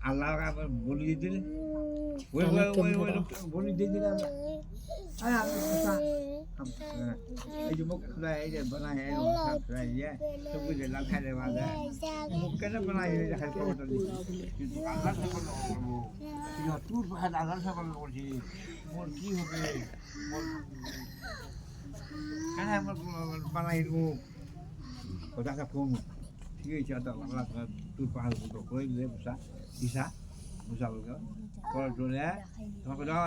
আল্লাহ আবার বলি দিয়ে দিলে ওই বলি দিয়ে দিলে এই যে মুখ খুদায় এই যে বানায় এই মুখ খুদায় ये सब कुछ लगा है वाला मुख कैसे बनाए ये है तो কিন্তু আল্লাহ से বলবো কি তুই বাহাদ আল্লাহ से বলবো বলছি মোর কি হবে মোর কেন আমার বানাই মুখ ওটা কা ফোন ঠিক আছে তো আল্লাহ তুই বাহাদ বলতো কই দে মুসা ইসা মুসা বলতো পরে চলে তোমাকে দাও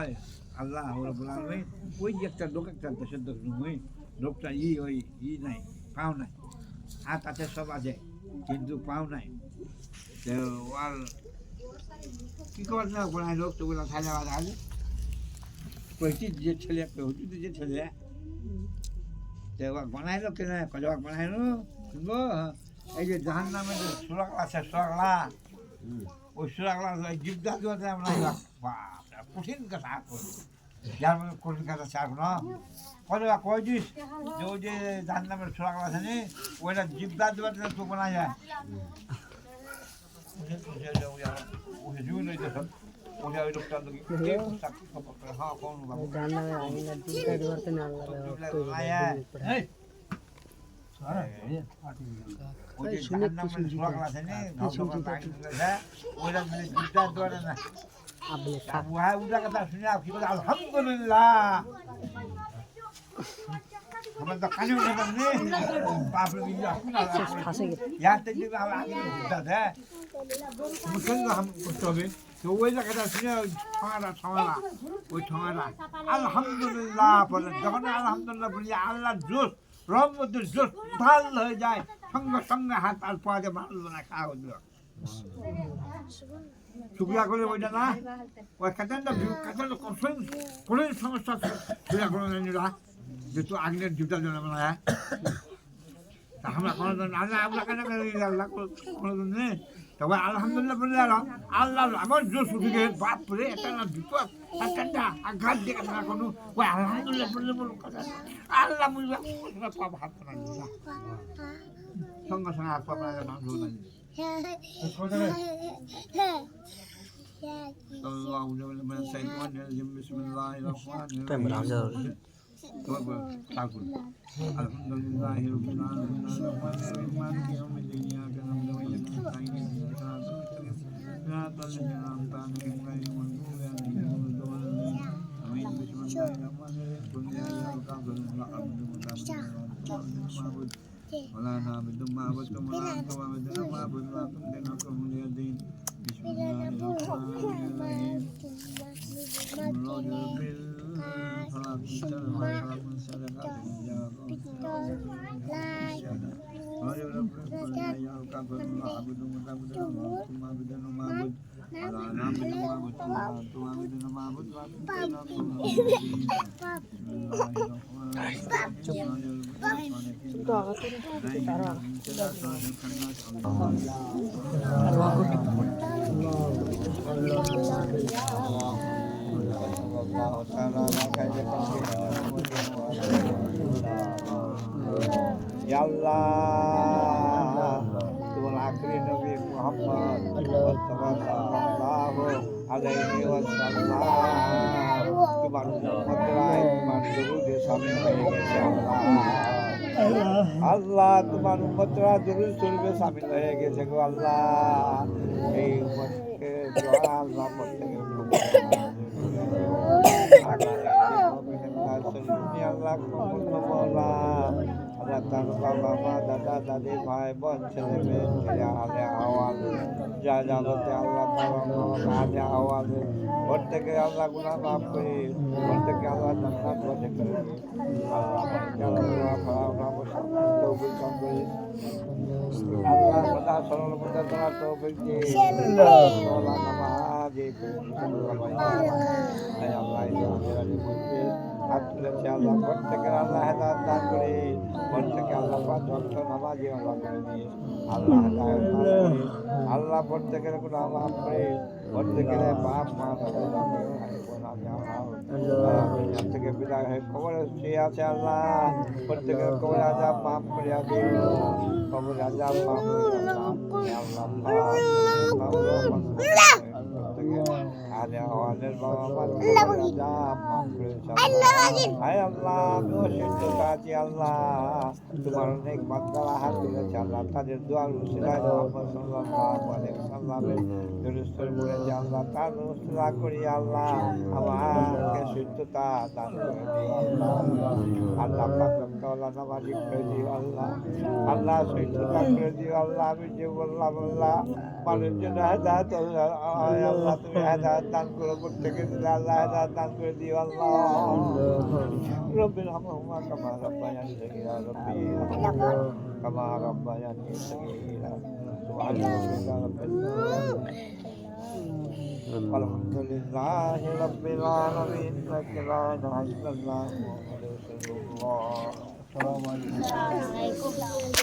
আল্লাহ রাব্বুল আলামিন ওই যে একটা লোক একটা দেশের দক্ষিণ লোকটা ওই নাই পাও নাই হাত আছে সব আছে কিন্তু পাও নাই তো আর কি করবে না বলাই লোক তো বলা খাইলে বাদ আছে কইছি যে ছেলে একটা হচ্ছে যে ছেলে তো বানাইলো কেন কজবা বানাইলো শুনবো এই যে জাহান্নামে যে সুরাগ আছে সুরাগলা ওই সুরাগলা জিবদা দিতে আমরা বাপ কঠিন কথা যার মধ্যে কঠিন কথা চাপ না কজবা কই দিস যে ওই যে জাহান্নামের সুরাগলা আছে নি ওইটা জিবদা দিতে তো বানা যায় ওই জুন ওই দেখো ওই ওই লোকটা লোকে কে সাক্ষী খবর করে হ্যাঁ কোন বাবু জাহান্নামে আইনা জিবদা দিতে না আল্লাহ এই ওই জাহান্নামের সুরাগলা আছে নি ওইটা জিবদা দিতে না Wah, udah kata sunya kita alhamdulillah. Kamu tak kanu ni ni. Bapak dia aku nak. Ya tadi Allah ini kita dah. Mungkin kamu kustobe. So wajah kata sunya thangara. Oi thangara. Alhamdulillah. Jangan alhamdulillah beri Allah jus. Rahmatul jus. Bal ho jai. Sangga hat alpa je bal na khao dia. সুবিধা করে ওইটা না ওই কাটানটা কোন সমস্যা সুবিধা করে না যেহেতু আগের জুতা জন্য মানে তা আমরা কোনোদিন আল্লাহ আমরা কেন আল্লাহ কোনোদিন নেই তবে আলহামদুলিল্লাহ বললে আল্লাহ আমার জোর সুবিধে বাপ করে একটা না জুতো একটা আঘাত দিয়ে কথা কোনো ওই আলহামদুলিল্লাহ বললে বলুন কথা আল্লাহ মুজবা পাপ হাত করা সঙ্গে সঙ্গে হাত পাপ মানুষ না الله من الشيطان الرجيم بسم الله الرحمن الرحيم تقول الحمد لله رب العالمين الرحمن الرحيم مالك يوم الدين إياك نعبد وإياك نستعين اهدنا صراط الذين أنعمت عليهم غير المغضوب عليهم ولا الضالين آمين بسم الله الرحمن الرحيم قل يا أيها الكافرون لا أعبد ما تعبدون ولا نعبد ما عبدتم ولا أنتم عبدون ما عبد لكم دينكم ولي دين بسم الله الرحمن الرحيم رجل بالفلق فلق سلك رجل بالفلق يعقب العبد متعبد ثم عبد معبد ولا نعبد ما عبدتم ولا أنتم عبدون ما عبد لكم دينكم ولي دين بسم الله Ya Allah, Tuhan akhir Nabi Muhammad sallallahu alaihi wasallam. Tuhan Muhammad dulu সামনে হয়ে গেছে আল্লাহ তোমার উম্মতরা দুরূদ শরীফে শামিল হয়ে গেছে গো আল্লাহ এই উম্মতকে দোয়া আল্লাহ করতে আল্লাহ কবুল করুন আল্লাহ তার বাবা মা দাদা দাদি ভাই বোন ছেলে মেয়ে ছেলে আলে আওয়াজ যা যাবতে আল্লাহ তাআলা আওয়াজ প্রত্যেকে আল্লাহ গুনাহ মাফ করে প্রত্যেকে আল্লাহ জান্নাত ওয়াদা করে আল্লাহ সদা সরল মধ্যে তোমার তৌফিক দিয়ে আল্লাহ নামাজে আল্লাহ আল্লাহ আল্লাহ প্রত্যেকের আল্লাহ হেদায়েত দান করে প্রত্যেকে আল্লাহ পাঁচ ওয়াক্ত নামাজি আল্লাহ করে দিয়ে আল্লাহ হেদায়েত দান করে আল্লাহ প্রত্যেকের গুনাহ মাফ করে প্রত্যেকের পাপ মাফ করে থেকে কবর আছে আল্লাহ প্রত্যেকের কবর আজাব মাফ করিয়া দিও কবর আজাব মাফ করিয়া তোমার অনেক বান্দারা হাত তুলেছে আল্লাহ তাদের দোয়ার উসিলায় মুহাম্মদ সাল্লাল্লাহু আলাইহি ওয়াসাল্লামের দুরূদ পড়ে যে আল্লাহ তার উসিলা করি আল্লাহ আমাকে সুস্থতা দান করে দিও আল্লাহ আল্লাহ পাক তাআলা নামাজি করে দিও আল্লাহ আল্লাহ সুস্থতা করে দিও আল্লাহ আমি যে বললাম আল্লাহ মানুষজন হেদায়েত আল্লাহ তুমি হেদায়েত দান করো প্রত্যেকে আল্লাহ হেদায়েত দান করে দিও আল্লাহ রব্বির হামহুমা কামা রাব্বায়ানি সগীরা রব্বি কামা রাব্বায়ানি সগীরা সুবহান রাব্বিকা রাব্বিল আলহামদুলিল্লাহি রাব্বিল আলামিন লা ইলাহা ইল্লাল্লাহ মুহাম্মাদুর রাসূলুল্লাহ আসসালামু আলাইকুম